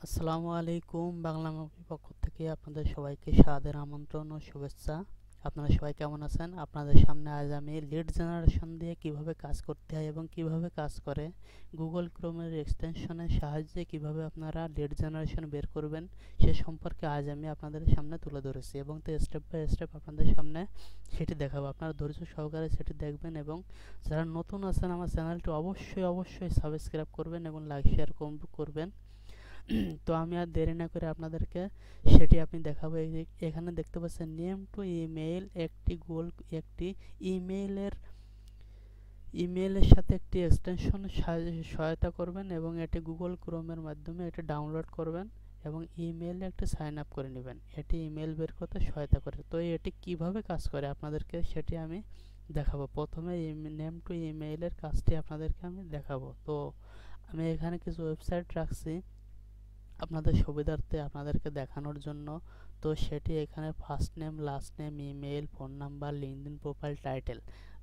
আসসালামু আলাইকুম। বাংলা মুভির পক্ষ থেকে আপনাদের সবাইকে সাদর আমন্ত্রণ ও শুভেচ্ছা। আপনারা সবাই কেমন আছেন? আপনাদের সামনে আজ আমি লিড জেনারেশন দিয়ে কিভাবে কাজ করতে হয় এবং কিভাবে কাজ করে গুগল ক্রোমের এক্সটেনশনের সাহায্যে কিভাবে আপনারা লিড জেনারেশন বের করবেন সে সম্পর্কে আজ আমি আপনাদের সামনে তুলে ধরেছি এবং স্টেপ বাই স্টেপ আপনাদের সামনে সেটি দেখাবো। আপনারা ধৈর্য সহকারে সেটি দেখবেন এবং যারা নতুন আছেন আমার চ্যানেলটি অবশ্যই সাবস্ক্রাইব করবেন এবং লাইক শেয়ার করবেন। তো আমি আর দেরি না করে আপনাদেরকে সেটি আপনি দেখাবো। এখানে দেখতে পাচ্ছেন নেম টু ইমেইল একটি ইমেইলের ইমেইলের সাথে একটি এক্সটেনশন সহায়তা করবেন এবং এটি গুগল ক্রোমের মাধ্যমে এটি ডাউনলোড করবেন এবং ইমেইলে একটি সাইন আপ করে নেবেন। এটি ইমেইল বের করতে সহায়তা করে। তো এটি কিভাবে কাজ করে আপনাদেরকে সেটি আমি দেখাবো। প্রথমে নেম টু ইমেইলের কাজটি আপনাদেরকে আমি দেখাবো। তো আমি এখানে কিছু ওয়েবসাইট রাখছি আপনাদের সুবিধার্থে আপনাদেরকে দেখানোর জন্য। তো সেটি এখানে first name, last name, email, phone number, LinkedIn profile, title.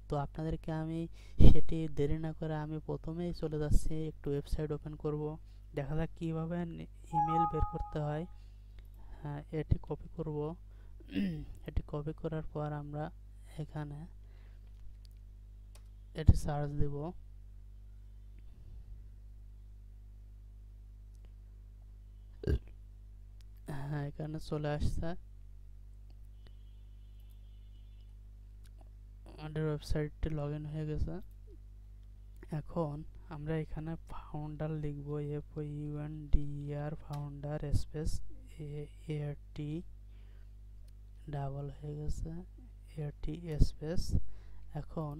তো আপনাদেরকে আমি সেটি দেরি না করে আমি প্রথমেই চলে যাচ্ছি, একটু ওয়েবসাইট ওপেন করব, দেখা যাক কীভাবে ইমেল বের করতে হয়। হ্যাঁ, এটি কপি করব। এটি কপি করার পর আমরা এখানে এটি সার্চ দেব। হ্যাঁ, এখানে চলে আসছে আমাদের ওয়েবসাইটটি লগ ইন হয়ে গেছে। এখন আমরা এখানে ফাউন্ডার লিখব, FOUNDER founder space ART double হয়ে গেছে ART স্পেস। এখন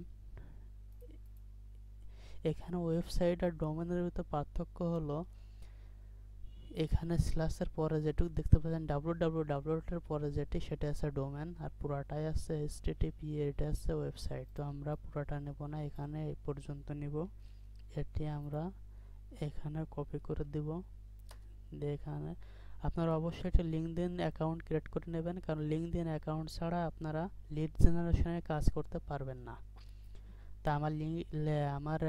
এখানে ওয়েবসাইট আর ডোমেনের ভিতরে পার্থক্য হলো এখানে স্ল্যাশের পরে যেটুকু দেখতে পাচ্ছেন www এর পরে যেটি সেটা আছে ডোমেন আর পুরাটাই আছে HTTP, এটা আছে ওয়েবসাইট। তো আমরা পুরাটা নেব না, এখানে এই পর্যন্ত নিব। এটি আমরা এখানে কপি করে দিব। এখানে আপনারা অবশ্যই একটা লিঙ্কডইন অ্যাকাউন্ট ক্রিয়েট করে নেবেন, কারণ লিঙ্কডইন অ্যাকাউন্ট ছাড়া আপনারা লিড জেনারেশনে কাজ করতে পারবেন না। তা আমার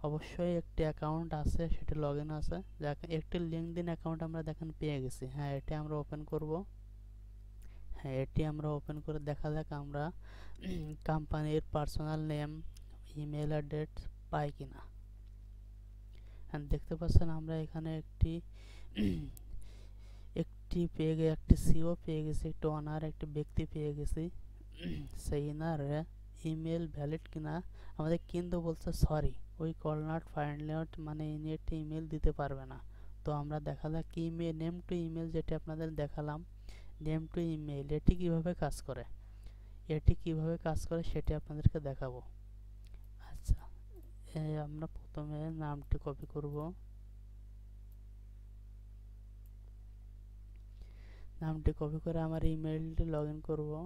অবশ্যই একটি অ্যাকাউন্ট আছে, সেটি লগ ইন আছে। একটি লিঙ্কডইন অ্যাকাউন্ট আমরা দেখেন পেয়ে গেছি। হ্যাঁ, এটি আমরা ওপেন করব। হ্যাঁ, এটি আমরা ওপেন করে দেখা যাক আমরা কোম্পানির পার্সোনাল নেম, ইমেল অ্যাড্রেস পাই কিনা। হ্যাঁ, দেখতে পাচ্ছেন আমরা এখানে একটি একটি সিও পেয়ে গেছি, একটি অনার, একটি ব্যক্তি পেয়ে গেছি। সেই ইনার ইমেল ভ্যালিড কিনা আমাদের কিন্তু বলছে sorry we call not find out, মানে ইনি একটি ইমেল দিতে পারবে না। তো আমরা দেখা যাক ইমেল নেম টু ইমেল যেটি আপনাদের দেখালাম, নেম টু ইমেল এটি কিভাবে কাজ করে সেটি আপনাদেরকে দেখাবো। আচ্ছা, আমরা প্রথমে নামটি কপি করব। নামটি কপি করে আমার ইমেলটি লগ ইন করবো।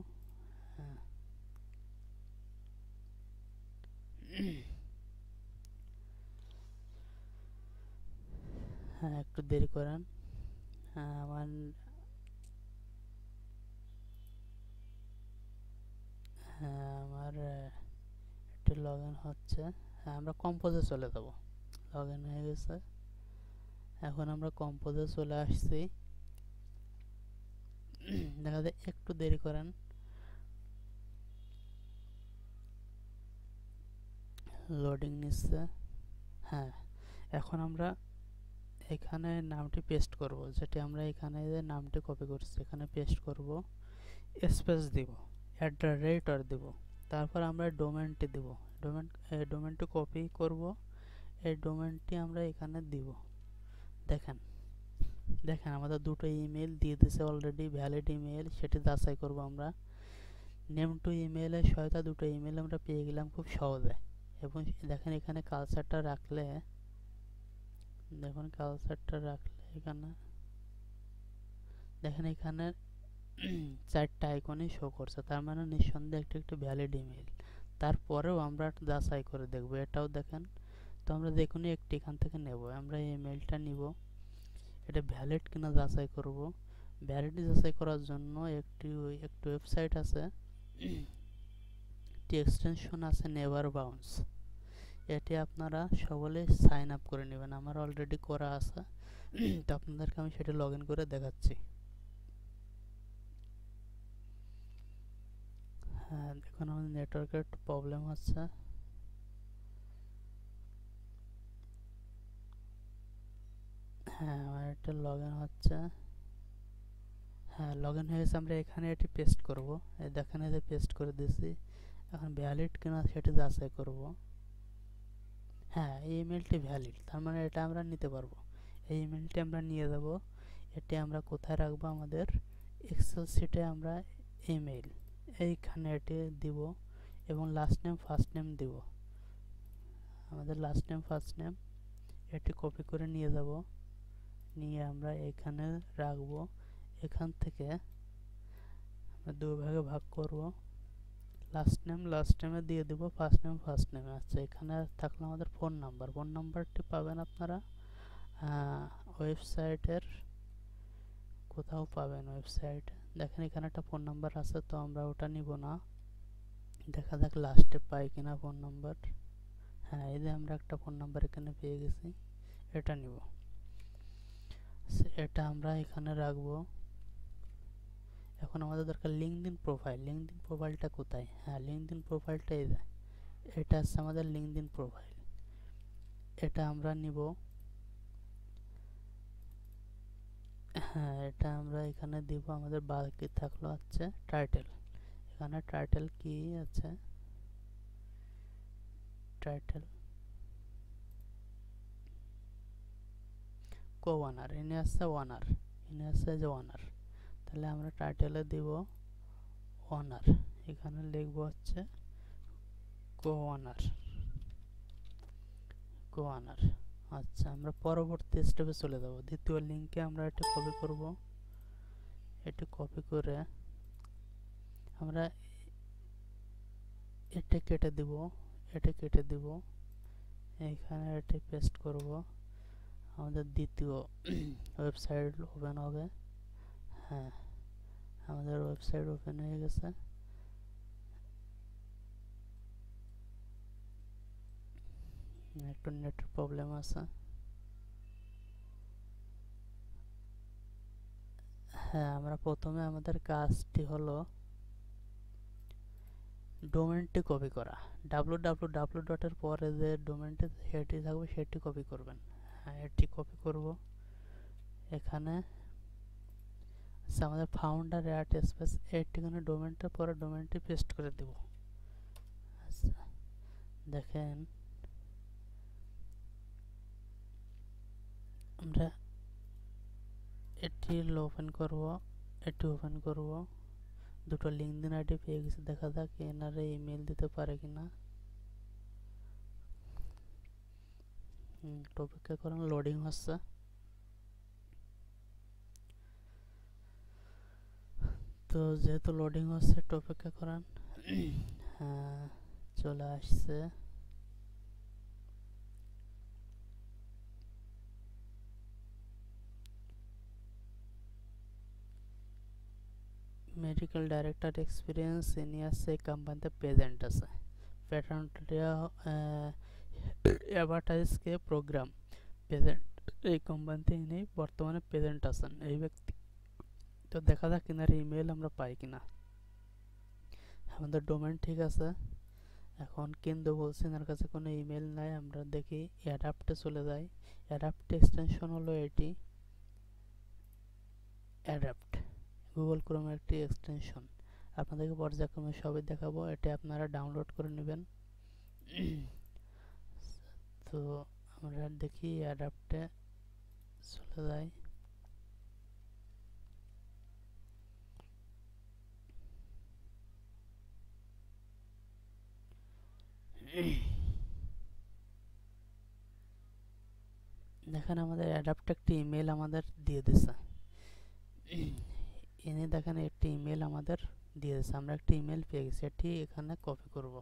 হ্যাঁ, হ্যাঁ, একটু দেরি করেন। হ্যাঁ, আমার এটি লগ ইন হচ্ছে। হ্যাঁ, আমরা কম্পোজে চলে যাব। লগ ইন হয়ে গেছে। এখন আমরা কম্পোজে চলে আসছি। দেখা যায় একটু দেরি করেন, লোডিং নিচ্ছে। হ্যাঁ, এখন আমরা এখানে নামটি পেস্ট করব, যেটি আমরা এখানে যে নামটি কপি করছি এখানে পেস্ট করব, স্পেস দিব, @or দিব। তারপর আমরা ডোমেনটি দিব। ডোমেনটি কপি করব, এই ডোমেনটি আমরা এখানে দিব। দেখেন দেখেন আমাদের দুটো ইমেল দিয়ে দিয়েছে অলরেডি, ভ্যালিড ইমেল, সেটি যাচাই করব আমরা। নেম টু ইমেইলের সহায়তা দুটো ইমেল আমরা পেয়ে গেলাম খুব সহজে। এবং দেখেন এখানে কালচারটা রাখলে, এখানে দেখেন এখানে চারটা আইকনই শো করছে, তার মানে নিঃসন্দেহে একটি ভ্যালিড ইমেল। তারপরেও আমরা যাচাই করে দেখব, এটাও দেখেন। তো আমরা যে কোনো একটি এখান থেকে নেব, আমরা এই ইমেলটা নিব, এটা ভ্যালিড কিনা যাচাই করব। ভ্যালিড যাচাই করার জন্য একটি ওয়েবসাইট আছে, একটি এক্সটেনশন আছে নেভার বাউন্স। এটি আপনারা সকলে সাইন আপ করে নেবেন, আমার অলরেডি করা আছে। তো আপনাদেরকে আমি সেটা লগ ইন করে দেখাচ্ছি। হ্যাঁ, দেখুন আমাদের নেটওয়ার্কের একটু প্রবলেম হচ্ছে। হ্যাঁ, আমার এটা লগ ইন হচ্ছে। হ্যাঁ, লগ ইন হয়ে গেছে। আমরা এখানে এটি পেস্ট করব। এই দেখেন, এই যে পেস্ট করে দিয়েছি। এখন ভ্যালিড কিনা সেটি যাচাই করব। হ্যাঁ, এই ইমেলটি ভ্যালিড, তার মানে এটা আমরা নিতে পারবো। এই ইমেলটি আমরা নিয়ে যাব। এটি আমরা কোথায় রাখবো? আমাদের এক্সেল শিটে আমরা ইমেল এইখানে এটি দিব এবং লাস্ট নেম ফার্স্ট নেম দিব। আমাদের লাস্ট নেম ফার্স্ট নেম এটি কপি করে নিয়ে যাব, নিয়ে আমরা এখানে রাখবো। এখান থেকে আমরা দুই ভাগে ভাগ করব। লাস্ট নেমে দিয়ে দেব, ফার্স্ট নেমে। আচ্ছা, এখানে থাকলো আমাদের ফোন নাম্বার। ফোন নাম্বারটি পাবেন আপনারা ওয়েবসাইটের কোথাও পাবেন। ওয়েবসাইট দেখেন, এখানে একটা ফোন নাম্বার আছে, তো আমরা ওটা নিব না। দেখা যাক লাস্টে পাই কিনা ফোন নাম্বার। হ্যাঁ, এই যে আমরা একটা ফোন নাম্বার এখানে পেয়ে গেছি, এটা নিব। এটা আমরা এখানে রাখবো। এখন আমাদের দরকার লিঙ্কডইন প্রোফাইল। লিঙ্কডইন প্রোফাইলটা কোথায়? হ্যাঁ, লিঙ্কডইন প্রোফাইলটা এই যে, এটা আছে আমাদের লিঙ্কডইন প্রোফাইল। এটা আমরা নিব। হ্যাঁ, এটা আমরা এখানে দিব। আমাদের বাকি থাকলো হচ্ছে টাইটেল। এখানে টাইটেল কি আছে? টাইটেল কো ওয়ানার, ইনি আছে ওয়ানার, ইনি আছে যে ওয়ানার। তাহলে আমরা টাইটেলে দিব ওয়ানার। এখানে লিখবো হচ্ছে কো ওয়ানার, কো ওয়ানার। আচ্ছা, আমরা পরবর্তী স্টেপে চলে যাব। দ্বিতীয় লিঙ্কে আমরা এটা কপি করব। এটি কপি করে আমরা এটা কেটে দিব, এটা কেটে দিব। এখানে এটি পেস্ট করব। আমাদের দ্বিতীয় ওয়েবসাইট ওপেন হবে। হ্যাঁ, আমাদের ওয়েবসাইট ওপেন হয়ে গেছে। একটু নেটের প্রবলেম আছে। হ্যাঁ, আমরা প্রথমে আমাদের কাজটি হলো ডোমেনটি কপি করা। www ডটের পরে যে ডোমেনটি সেটি থাকবে সেটি কপি করবেন। হ্যাঁ, এটি কপি করব। এখানে আমাদের ফাউন্ডার অ্যাট স্পেস এইটিখানে ডোমেনটার পরে ডোমেনটি পেস্ট করে দেব। আচ্ছা, দেখেন আমরা এটি ওপেন করব, এটি ওপেন করব। দুটো লিঙ্কডইন আইডি পেয়ে গেছি। দেখা যাক এনারে ইমেল দিতে পারে কিনা। একটু অপেক্ষা করেন, লোডিং হচ্ছে। তো যেহেতু লোডিং হচ্ছে, একটু অপেক্ষা করেন। হ্যাঁ, চলে আসছে। মেডিকেল ডাইরেক্টর এক্সপিরিয়েন্স ইনি আছে কোম্পানিতে প্রেজেন্ট আছে। প্যাটার্নটা অ্যাডভার্টাইজকে প্রোগ্রাম প্রেজেন্ট, এই কোম্পানিতে ইনি বর্তমানে প্রেজেন্ট আছেন এই ব্যক্তি। তো দেখা যাক কিনার ইমেল আমরা পাই কিনা। আমাদের ডোমেন ঠিক আছে। এখন কিন্তু বলছে এনার কাছে কোনো ইমেল নাই। আমরা দেখি অ্যাডাপ্টে চলে যাই। অ্যাডাপ্ট এক্সটেনশন হলো এটি, অ্যাডাপ্ট গুগল ক্রোমের একটি এক্সটেনশন। আপনাদেরকে পর্যায়ক্রমে সবই দেখাবো, এটি আপনারা ডাউনলোড করে নেবেন। তো আমরা দেখি অ্যাডাপ্টে চলে যাই। দেখেন আমাদের অ্যাডাপ্ট একটি ইমেল আমাদের দিয়ে দিছে। এনে দেখেন একটি ইমেল আমাদের দিয়ে দিছে। আমরা একটি ইমেল পেয়ে গেছি, এটি এখানে কপি করব।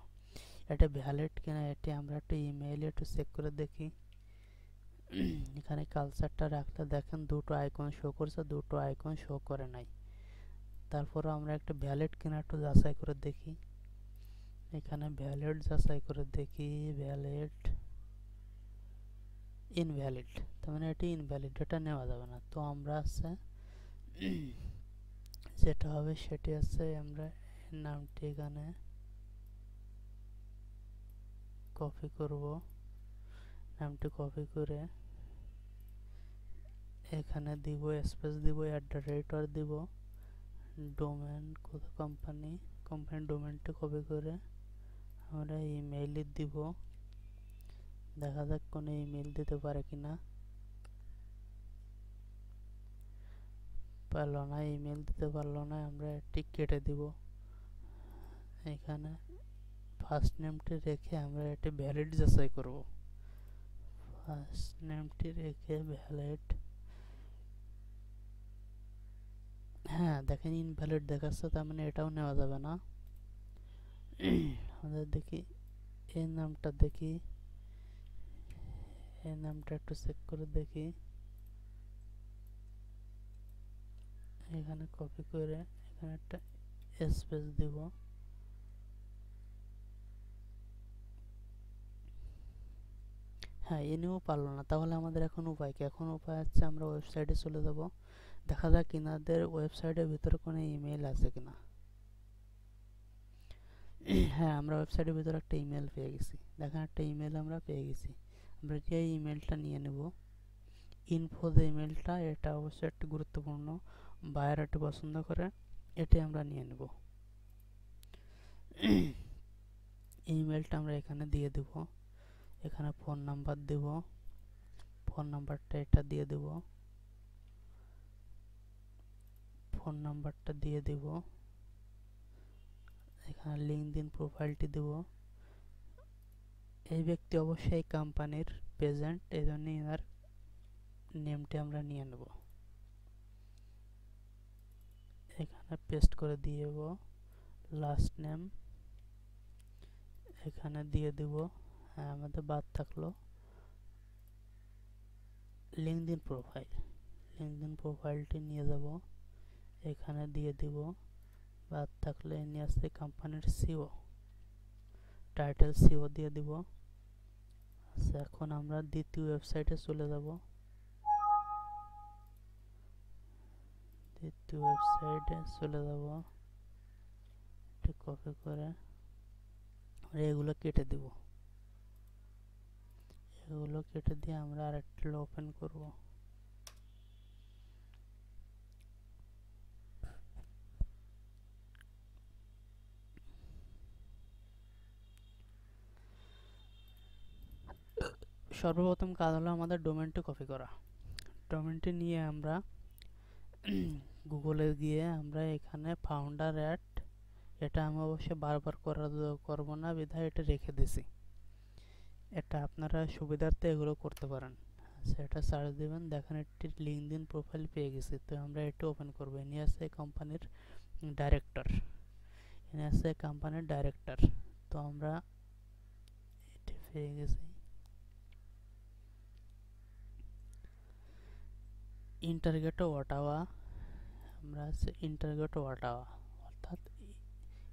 এটা ভ্যালিড কিনা এটি আমরা একটু ইমেইলে একটু চেক করে দেখি। এখানে কালচারটা রাখলে দেখেন দুটো আইকন শো করছে, দুটো আইকন শো করে নাই। তারপরে আমরা একটা ভ্যালিড কিনা একটু যাচাই করে দেখি। এখানে ভ্যালিড যাচাই করে দেখি। ভ্যালিড ইনভ্যালিড, তার মানে এটি ইনভ্যালিড, এটা নেওয়া যাবে না। তো আমরা আছে যেটা হবে সেটি আছে আমরা এর নামটি এখানে কপি করব, নামটি কপি করে এখানে দিব, স্পেস দিব, @ দিব, ডোমেন কোম্পানির ডোমেনটা কপি করে আমরা ইমেইলে দিব। দেখা যাক কোনো ইমেইল দিতে পারে কিনা। পারলো না, ইমেল দিতে পারলো না, আমরা এটি কেটে দিব। এখানে ফার্স্ট নেমটি রেখে আমরা এটি ভ্যালিড যাচাই করব। ফার্স্ট নেমটি রেখে ভ্যালিড, হ্যাঁ দেখেন ইনভ্যালিড দেখাচ্ছে, তার মানে এটাও নেওয়া যাবে না। আমাদের দেখি এই নামটা, দেখি এই নামটা একটু চেক করে দেখি। এখানে কপি করে এখানে একটা স্পেস দিব, হ্যাঁ এনেও পারলো না। তাহলে আমাদের এখন উপায় কি? এখন উপায় হচ্ছে আমরা ওয়েবসাইটে চলে যাব, দেখা যাক ইনাদের ওয়েবসাইটের ভিতরে কোনো ইমেল আছে কিনা। হ্যাঁ আমরা ওয়েবসাইটের ভিতরে একটা ইমেল পেয়ে গেছি, দেখেন একটা ইমেল আমরা পেয়ে গেছি। আমরা এই ইমেলটা নিয়ে নেব, ইনফো যে ইমেলটা, এটা অবশ্যই একটি গুরুত্বপূর্ণ, বায়ার এটি পছন্দ করে, এটি আমরা নিয়ে নেব। ইমেলটা আমরা এখানে দিয়ে দেব, এখানে ফোন নাম্বার দেব, ফোন নাম্বারটা এটা দিয়ে দেব, ফোন নাম্বারটা দিয়ে দেব, এখানে লিঙ্কডইন প্রোফাইলটি দেব। এই ব্যক্তি অবশ্যই কোম্পানির প্রেজেন্ট, এই জন্য এনার নেমটি আমরা নিয়ে নেব, এখানে পেস্ট করে দিয়ে দেব। লাস্ট নেম এখানে দিয়ে দেব, হ্যাঁ আমাদের বাদ থাকলো লিঙ্কডইন প্রোফাইলটি নিয়ে যাব, এখানে দিয়ে দিব। বাদ থাকলে নিয়ে আসছে কোম্পানির সিও, টাইটেল সিও দিয়ে দিব। আচ্ছা এখন আমরা দ্বিতীয় ওয়েবসাইটে চলে যাব, দ্বিতীয় ওয়েবসাইটে চলে যাব, এটি কপি করে এগুলো কেটে দিব, এগুলো কেটে দিয়ে আমরা আরেকটা ওপেন করব। সর্বপ্রথম কাজ হলো আমাদের ডোমেনটি কপি করা। ডোমেনটি নিয়ে আমরা গুগলে গিয়ে আমরা এখানে ফাউন্ডার অ্যাট, এটা আমি অবশ্যই বারবার করব না বিধায় এটা রেখে দিছি, এটা আপনারা সুবিধার্থে এগুলো করতে পারেন। সেটা সার্চ দেবেন, দেখেন একটি লিঙ্কডইন প্রোফাইল পেয়ে গেছি। তো আমরা এটা ওপেন করবো, এনে আছে কোম্পানির ডাইরেক্টর, এনে আছে কোম্পানির ডাইরেক্টর। তো আমরা এটি পেয়ে গেছি, ইন্টারগেটো ওটাওয়া, আমরা আছে ইন্টারগেটো ওটাওয়া, অর্থাৎ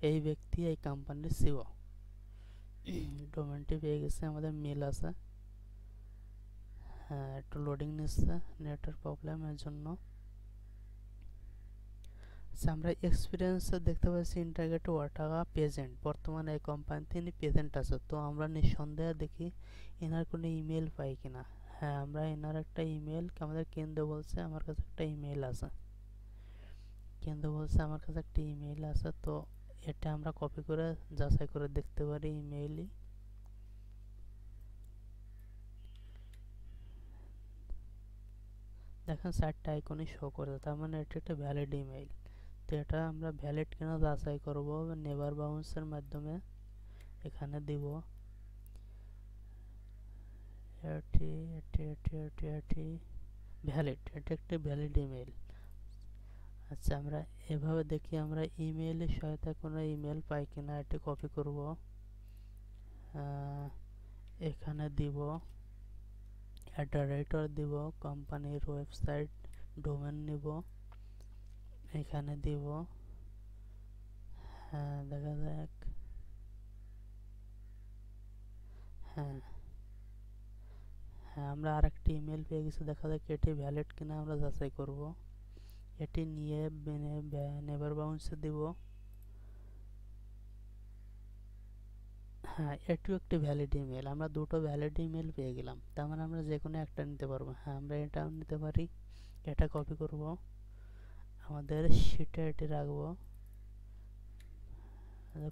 এই ব্যক্তি এই কোম্পানির সিও। ডোমেনটি পেয়ে গেছে, আমাদের মেল আছে, হ্যাঁ একটু লোডিং নিচ্ছে নেটের প্রবলেমের জন্য। আমরা এক্সপিরিয়েন্সে দেখতে পাচ্ছি ইন্টারগেটো ওয়াটাওয়া প্রেজেন্ট, বর্তমানে এই কোম্পানিতে ইনি প্রেজেন্ট আছে। তো আমরা নিঃসন্দেহে দেখি এনার কোনো ইমেল পাই কিনা। হ্যাঁ আমরা এনার একটা ইমেল, আমাদের কেন্দ্র বলছে আমার কাছে একটা ইমেল আছে, কেন্দ্র বলছে আমার কাছে একটা ইমেল আছে। তো এটা আমরা কপি করে যাচাই করে দেখতে পারি ইমেইলই, দেখেন 4টা আইকনই শো করে, তার মানে এটা একটা ভ্যালিড ইমেইল। তো এটা আমরা ভ্যালিড কিনা যাচাই করব নেভার বাউন্সের মাধ্যমে, এখানে দিব এটি এটি এটি এটি এটি ভ্যালিড, এটা একটা ভ্যালিড ইমেইল। আচ্ছা আমরা এভাবে দেখি আমরা ইমেইলের সহায়তায় কোনো ইমেল পাই কিনা, এটি কপি করব, এখানে দিব, @ দিব, কোম্পানির ওয়েবসাইট ডোমেন নিব, এখানে দিব, হ্যাঁ দেখা যাক, হ্যাঁ হ্যাঁ, আমরা আরেকটি ইমেল পেয়ে গেছি। দেখা যাক এটি ভ্যালিড কিনা আমরা যাচাই করব। এটি নিয়ে নেভার বাউন্সে দিব। হ্যাঁ, এটিও একটি ভ্যালিড ইমেল। আমরা দুটো ভ্যালিড ইমেল পেয়ে গেলাম। তার মানে আমরা যে কোনো একটা নিতে পারবো। হ্যাঁ, আমরা এটাও নিতে পারি। এটা কপি করব, আমাদের শিটে এটি রাখবো।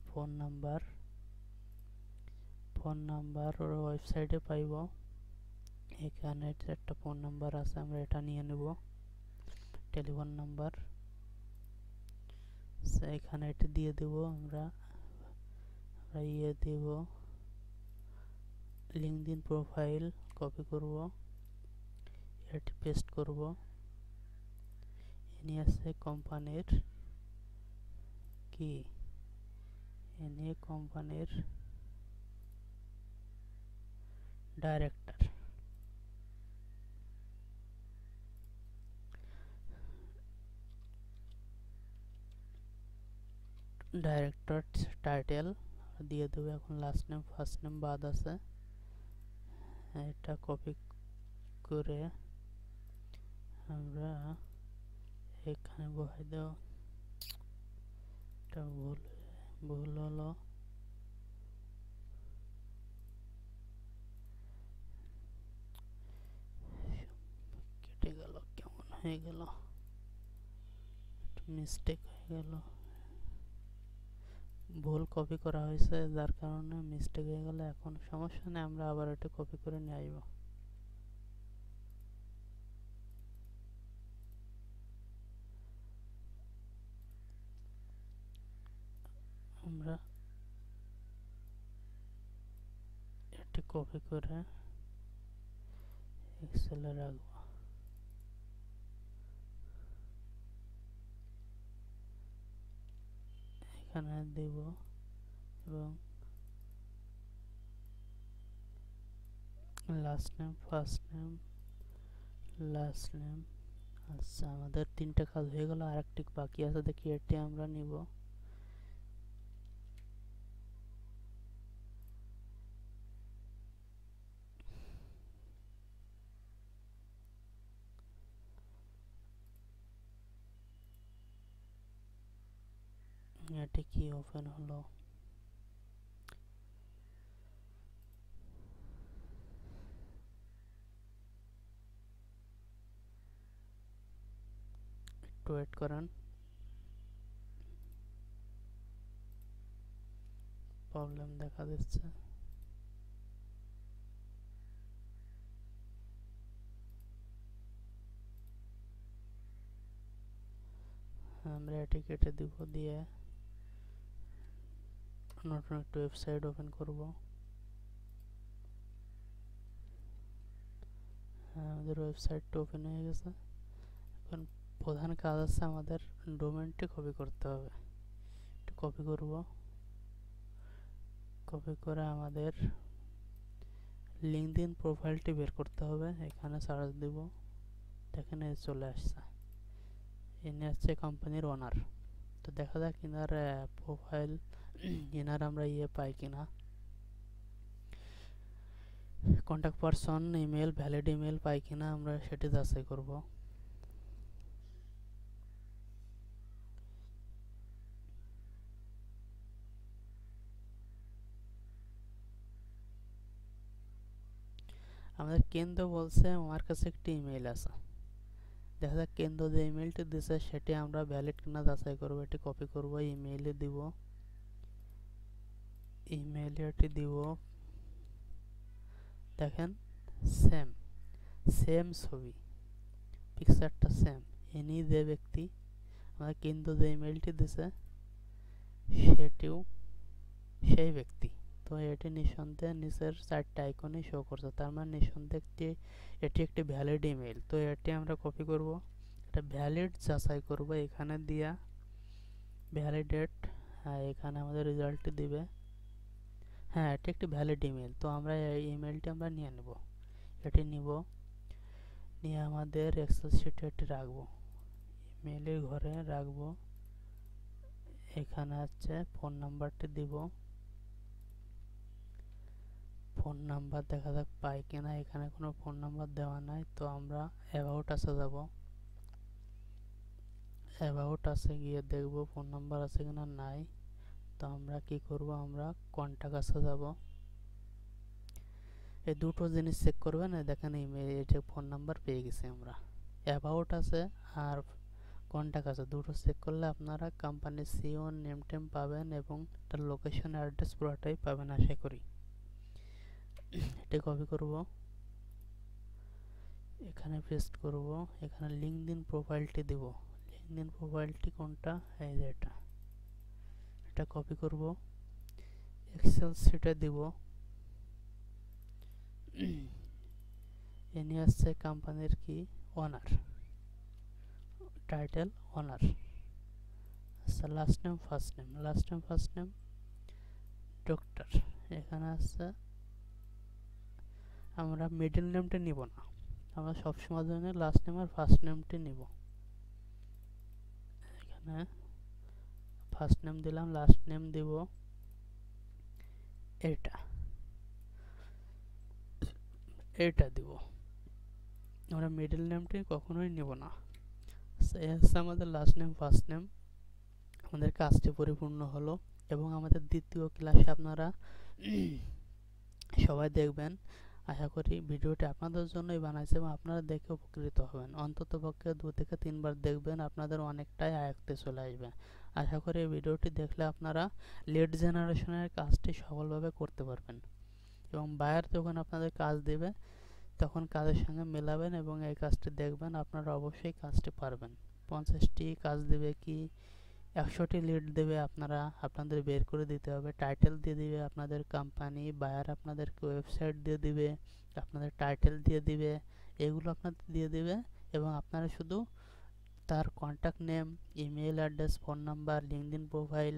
ফোন নাম্বার ওর ওয়েবসাইটে পাইব। এখানে একটা ফোন নাম্বার আছে, আমরা এটা নিয়ে নেব। টেলিফোন নাম্বার এখানে এটি দিয়ে দেব। আমরা দেব লিঙ্কডইন প্রোফাইল কপি করব, এটি পেস্ট করব। ইনি আছে কোম্পানির কি, ইনি কোম্পানির ডাইরেক্টর। ডাইরেক্টর টাইটেল দিয়ে দেবো। এখন লাস্ট নেম ফার্স্ট নেম বাদ আছে, এটা কপি করে আমরা এখানে বসাই দেব। এটা ভুল হলো। কেটে গেল, কেমন হয়ে গেল, মিস্টেক হয়ে গেল। ভুল কপি করা হয়েছে, যার কারণে মিস্টেক হয়ে গেল। এখন সমস্যা নেই, আমরা আবার এটা কপি করে নিয়ে আসবো। আমরা এটি কপি করে এক্সেলে রাখবো। এখানে দেব এবং last name first name last name. আচ্ছা, আমাদের তিনটা কাজ হয়ে গেল, আরেকটি বাকি আছে, দেখি এটি আমরা নিব। এটি কি ওপেন হলো? একটু ওয়েট করেন, প্রবলেম দেখা দিচ্ছে। আমরা এটি কেটে দিব, দিয়ে নতুন একটা ওয়েবসাইট ওপেন করব। আমাদের ওয়েবসাইটটা ওপেন হয়ে গেছে। এখন প্রধান কাজ আছে, আমাদের ডোমেনটি কপি করতে হবে। একটু কপি করব, কপি করে আমাদের লিঙ্কডইন প্রোফাইলটি বের করতে হবে। এখানে সার্চ দিব, দেখেন চলে আসছে। ইনি হচ্ছে কোম্পানির ওনার। তো দেখা যাক ইনার প্রোফাইল, ইনার আমরা পাই কিনা। Contact person email, valid email পাই কিনা আমরা সেটি যাচাই করব। আমাদের কেন্দ্র বলছে আমার কাছে একটি ইমেল আছে। দেখা যাক কেন্দ্র যে ইমেলটি দিছে সেটি আমরা ভ্যালিড কিনা যাচাই করব। এটি কপি করব, ইমেইলে দিব, ইমেইলে এটি দিব। দেখেন সেম সেম ছবি, পিকচারটা সেম। ইনি যে ব্যক্তি আমাদের কেন্দ্র যে ইমেলটি দিছে সেটিও সেই ব্যক্তি। তো এটি নিঃসন্দেহে নিচের চারটা আইকনে শো করছে, তার মানে নিঃসন্দেহে এটি একটি ভ্যালিড ইমেল। তো এটি আমরা কপি করব, এটা ভ্যালিড যাচাই করব এখানে দিয়া ভ্যালিডেট। হ্যাঁ, এখানে আমাদের রেজাল্টটি দিবে। হ্যাঁ, এটি একটি ভ্যালিড ইমেল। তো আমরা এই ইমেলটি আমরা নিয়ে নেব, এটি নিব, নিয়ে আমাদের এক্সেল শিটে এটি রাখবো, ইমেলের ঘরে রাখবো। এখানে হচ্ছে ফোন নাম্বারটি দিব, ফোন নাম্বার দেখা যাক পাই কিনা। এখানে কোনো ফোন নাম্বার দেওয়া নাই, তো আমরা অ্যাবাউট আসে যাব। অ্যাবাউট আসে গিয়ে দেখব ফোন নাম্বার আছে কিনা, নাই। তো আমরা কি করব, আমরা কন্টাক্ট আসে যাব। এই দুটো জিনিস চেক করবেন। দেখেন ইমেল, এই যে ফোন নাম্বার পেয়ে গেছি আমরা। অ্যাবাউট আছে আর কন্টাক্ট আছে, দুটো চেক করলে আপনারা কোম্পানির সিও নেম টেম পাবেন এবং তার লোকেশন অ্যাড্রেস পুরোটাই পাবেন আশা করি। এটা কপি করব, এখানে পেস্ট করব, এখানে লিঙ্কডইন প্রোফাইলটি দেব। লিঙ্কডইন প্রোফাইলটি কোনটা, এই যে এটা কপি করব, এক্সেল শিটে দিব। ইনি আসছে কোম্পানির কি ওনার, টাইটেল ওনার। আচ্ছা, last name first name, last name first name doctor. এখানে আছে, আমরা মিডল নেমটা নিব না, আমরা সবসময় জন্য লাস্ট নেম আর ফার্স্ট নেমটি নিব। এখানে ফার্স্ট নেম দিলাম, লাস্ট নেম দিব এটা, এটা দিব। আমরা মিডল নেমটি কখনোই নিব না। এই হচ্ছে আমাদের লাস্ট নেম ফার্স্ট নেম। আমাদের কাজটি পরিপূর্ণ হলো এবং আমাদের দ্বিতীয় ক্লাসে আপনারা সবাই দেখবেন। আশা করি ভিডিওটি আপনাদের জন্যই বানাইছে এবং আপনারা দেখে উপকৃত হবেন। অন্তত পক্ষে 2 থেকে 3 বার দেখবেন, আপনাদের অনেকটাই আয়ত্তে চলে আসবে। আশা করি এই ভিডিওটি দেখলে আপনারা লিড জেনারেশনের কাজটি সফলভাবে করতে পারবেন এবং বায়ার যখন আপনাদের কাজ দেবে তখন কাজের সঙ্গে মেলাবেন এবং এই কাজটি দেখবেন, আপনারা অবশ্যই কাজটি পারবেন। 50টি কাজ দেবে কি 100টি লিড দেবে, আপনাদের বের করে দিতে হবে। টাইটেল দিয়ে দিবে আপনাদের কোম্পানি, বায়ার আপনাদেরকে ওয়েবসাইট দিয়ে দিবে, আপনাদের টাইটেল দিয়ে দিবে, এগুলো আপনাদের দিয়ে দিবে এবং আপনারা শুধু তার contact name, email address, phone number, LinkedIn profile,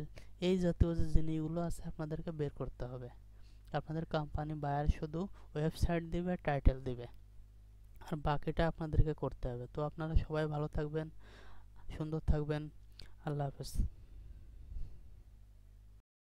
এই জাতীয় যে জিনিসগুলো আছে আপনাদেরকে বের করতে হবে। আপনাদের কোম্পানি বায়ার শুধু ওয়েবসাইট দিবে, টাইটেল দিবে, আর বাকিটা আপনাদেরকে করতে হবে। তো আপনারা সবাই ভালো থাকবেন, সুন্দর থাকবেন। আল্লাহ হাফেজ।